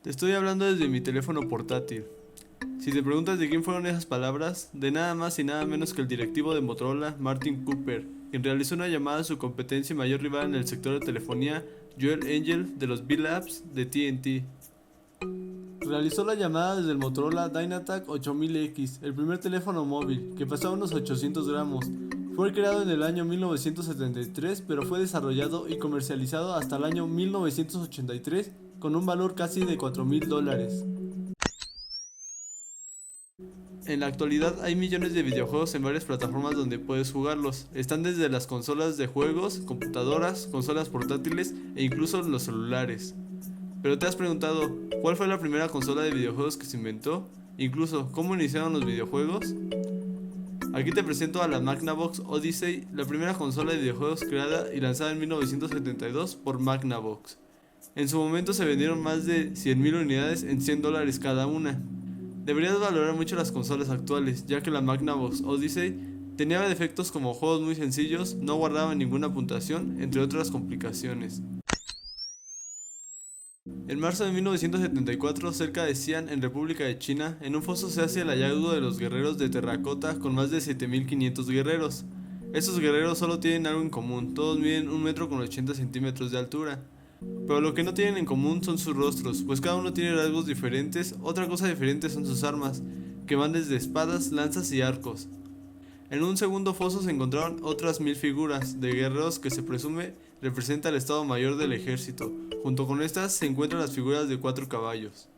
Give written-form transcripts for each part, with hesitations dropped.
Te estoy hablando desde mi teléfono portátil. Si te preguntas de quién fueron esas palabras, de nada más y nada menos que el directivo de Motorola, Martin Cooper, quien realizó una llamada a su competencia y mayor rival en el sector de telefonía, Joel Angel, de los B-Labs de TNT. Realizó la llamada desde el Motorola Dynatac 8000X, el primer teléfono móvil, que pesaba unos 800 gramos. Fue creado en el año 1973, pero fue desarrollado y comercializado hasta el año 1983 con un valor casi de $4000. En la actualidad hay millones de videojuegos en varias plataformas donde puedes jugarlos. Están desde las consolas de juegos, computadoras, consolas portátiles e incluso los celulares. Pero te has preguntado, ¿cuál fue la primera consola de videojuegos que se inventó? Incluso, ¿cómo iniciaron los videojuegos? Aquí te presento a la Magnavox Odyssey, la primera consola de videojuegos creada y lanzada en 1972 por Magnavox. En su momento se vendieron más de 100,000 unidades en $100 cada una. Deberías valorar mucho las consolas actuales, ya que la Magnavox Odyssey tenía defectos como juegos muy sencillos, no guardaba ninguna puntuación, entre otras complicaciones. En marzo de 1974, cerca de Xi'an, en República de China, en un foso se hace el hallazgo de los guerreros de terracota con más de 7500 guerreros. Estos guerreros solo tienen algo en común, todos miden 1,80 m de altura. Pero lo que no tienen en común son sus rostros, pues cada uno tiene rasgos diferentes. Otra cosa diferente son sus armas, que van desde espadas, lanzas y arcos. En un segundo foso se encontraron otras 1000 figuras de guerreros que se presume representa el Estado Mayor del Ejército. Junto con estas se encuentran las figuras de 4 caballos.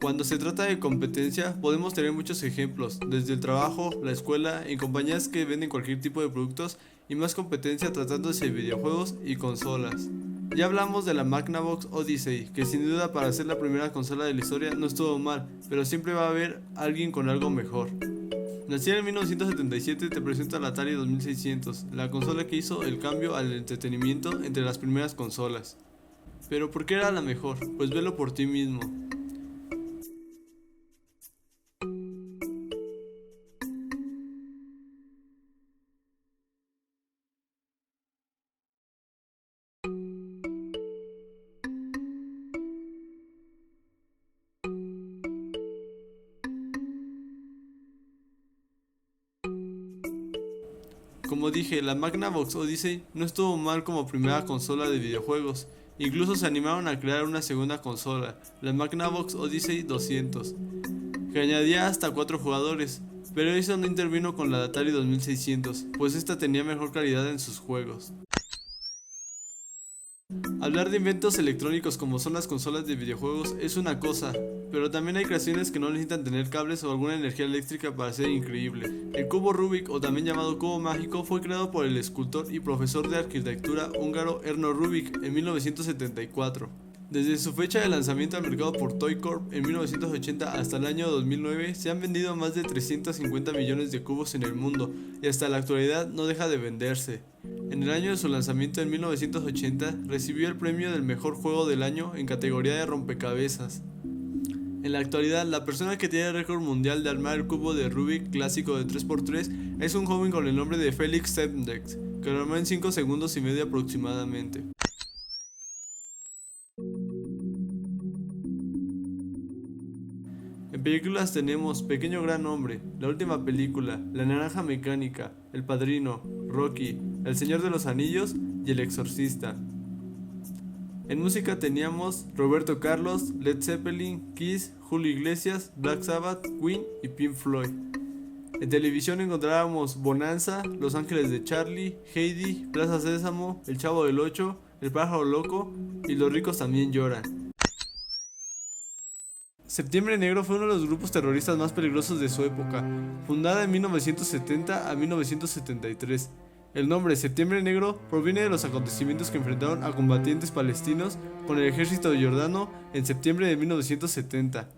Cuando se trata de competencia, podemos tener muchos ejemplos, desde el trabajo, la escuela, en compañías que venden cualquier tipo de productos y más competencia tratándose de videojuegos y consolas. Ya hablamos de la Magnavox Odyssey, que sin duda para ser la primera consola de la historia no estuvo mal, pero siempre va a haber alguien con algo mejor. Nacida en 1977, te presento la Atari 2600, la consola que hizo el cambio al entretenimiento entre las primeras consolas. Pero ¿por qué era la mejor? Pues velo por ti mismo. Como dije, la Magnavox Odyssey no estuvo mal como primera consola de videojuegos. Incluso se animaron a crear una segunda consola, la Magnavox Odyssey 200, que añadía hasta 4 jugadores, pero eso no intervino con la de Atari 2600, pues esta tenía mejor calidad en sus juegos. Hablar de inventos electrónicos como son las consolas de videojuegos es una cosa, pero también hay creaciones que no necesitan tener cables o alguna energía eléctrica para ser increíble. El cubo Rubik, o también llamado cubo mágico, fue creado por el escultor y profesor de arquitectura húngaro Erno Rubik en 1974. Desde su fecha de lanzamiento al mercado por Toy Corp en 1980 hasta el año 2009 se han vendido más de 350 millones de cubos en el mundo y hasta la actualidad no deja de venderse. En el año de su lanzamiento en 1980 recibió el premio del mejor juego del año en categoría de rompecabezas. En la actualidad, la persona que tiene el récord mundial de armar el cubo de Rubik clásico de 3x3 es un joven con el nombre de Felix Sepdex, que lo armó en 5 segundos y medio aproximadamente. En películas tenemos Pequeño Gran Hombre, la última película, La Naranja Mecánica, El Padrino, Rocky, El Señor de los Anillos y El Exorcista. En música teníamos Roberto Carlos, Led Zeppelin, Kiss, Julio Iglesias, Black Sabbath, Queen y Pink Floyd. En televisión encontrábamos Bonanza, Los Ángeles de Charlie, Heidi, Plaza Sésamo, El Chavo del Ocho, El Pájaro Loco y Los Ricos También Lloran. Septiembre Negro fue uno de los grupos terroristas más peligrosos de su época, fundada en 1970 a 1973. El nombre Septiembre Negro proviene de los acontecimientos que enfrentaron a combatientes palestinos con el ejército jordano en septiembre de 1970.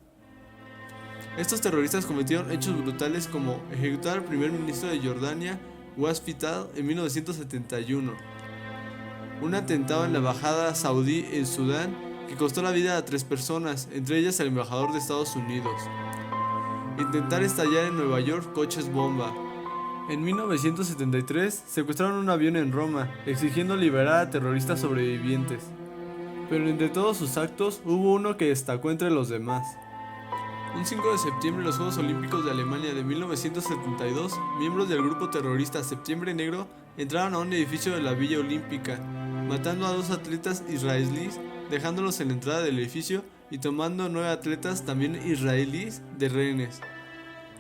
Estos terroristas cometieron hechos brutales como ejecutar al primer ministro de Jordania, Wasf Fitad, en 1971, un atentado en la embajada saudí en Sudán que costó la vida a 3 personas, entre ellas el embajador de Estados Unidos. Intentar estallar en Nueva York coches bomba. En 1973 secuestraron un avión en Roma, exigiendo liberar a terroristas sobrevivientes. pero entre todos sus actos hubo uno que destacó entre los demás. Un 5 de septiembre, los Juegos Olímpicos de Alemania de 1972, miembros del grupo terrorista Septiembre Negro entraron a un edificio de la Villa Olímpica, matando a 2 atletas israelíes, dejándolos en la entrada del edificio y tomando 9 atletas también israelíes de rehenes.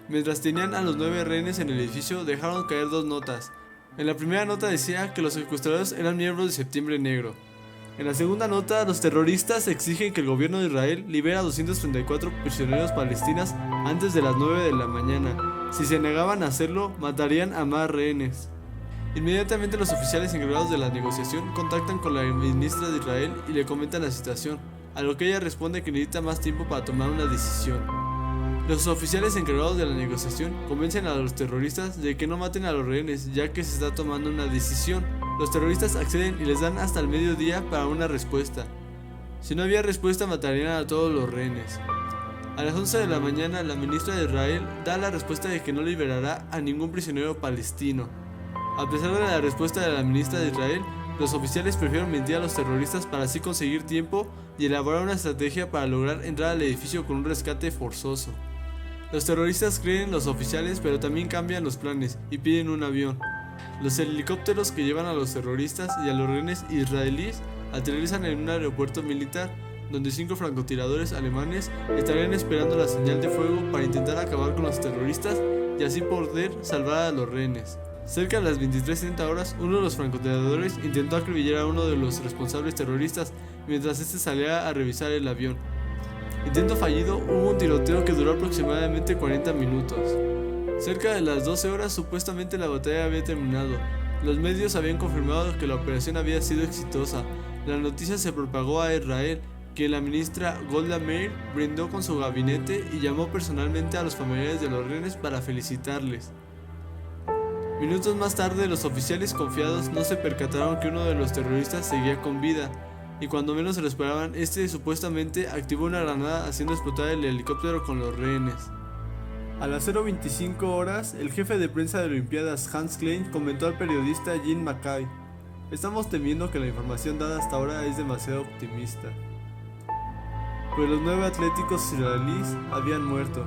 Mientras tenían a los 9 rehenes en el edificio, dejaron caer 2 notas. En la primera nota decía que los secuestradores eran miembros de Septiembre Negro. En la segunda nota, los terroristas exigen que el gobierno de Israel libere a 234 prisioneros palestinos antes de las 9 de la mañana. Si se negaban a hacerlo, matarían a más rehenes. Inmediatamente los oficiales encargados de la negociación contactan con la ministra de Israel y le comentan la situación, a lo que ella responde que necesita más tiempo para tomar una decisión. Los oficiales encargados de la negociación convencen a los terroristas de que no maten a los rehenes, ya que se está tomando una decisión. Los terroristas acceden y les dan hasta el mediodía para una respuesta. Si no había respuesta, matarían a todos los rehenes. A las 11 de la mañana, la ministra de Israel da la respuesta de que no liberará a ningún prisionero palestino. A pesar de la respuesta de la ministra de Israel, los oficiales prefieren mentir a los terroristas para así conseguir tiempo y elaborar una estrategia para lograr entrar al edificio con un rescate forzoso. Los terroristas creen en los oficiales, pero también cambian los planes y piden un avión. Los helicópteros que llevan a los terroristas y a los rehenes israelíes aterrizan en un aeropuerto militar, donde 5 francotiradores alemanes estarían esperando la señal de fuego para intentar acabar con los terroristas y así poder salvar a los rehenes. Cerca de las 23:30 horas, uno de los francotiradores intentó acribillar a uno de los responsables terroristas mientras este salía a revisar el avión. Intento fallido, hubo un tiroteo que duró aproximadamente 40 minutos. Cerca de las 12 horas, supuestamente la batalla había terminado. Los medios habían confirmado que la operación había sido exitosa. La noticia se propagó a Israel, que la ministra Golda Meir brindó con su gabinete y llamó personalmente a los familiares de los rehenes para felicitarles. Minutos más tarde, los oficiales confiados no se percataron que uno de los terroristas seguía con vida, y cuando menos se lo esperaban, este supuestamente activó una granada haciendo explotar el helicóptero con los rehenes. A las 0:25 horas, el jefe de prensa de Olimpiadas Hans Klein comentó al periodista Jim Mackay: "Estamos temiendo que la información dada hasta ahora es demasiado optimista, pues los 9 atléticos israelíes habían muerto.